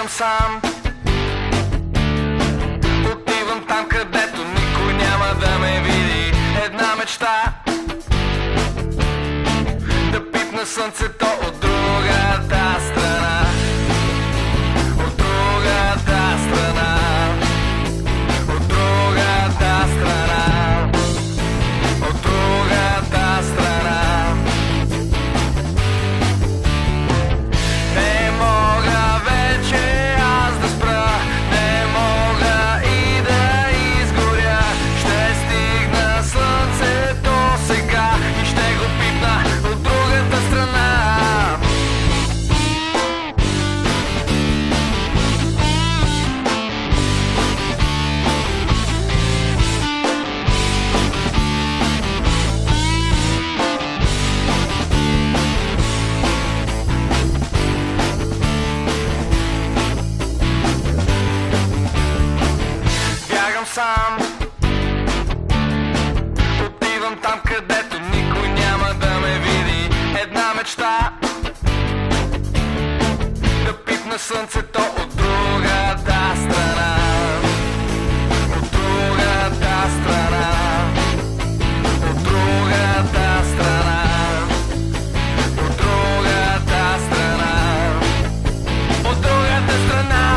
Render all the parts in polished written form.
Сам отивам там, където никой няма да ме види. Една мечта да пипна слънцето от другата страна. От другата страна. От другата страна. От другата страна. Не мога вече сам. Отивам там, където никой няма да ме види. Една мечта да пипна слънцето от другата страна. От другата страна. От другата страна. От другата страна. От другата страна.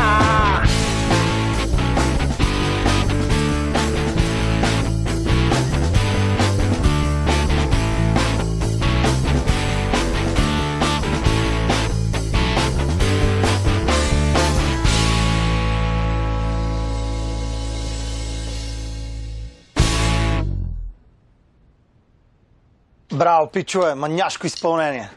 Браво, пичове, маняшко изпълнение.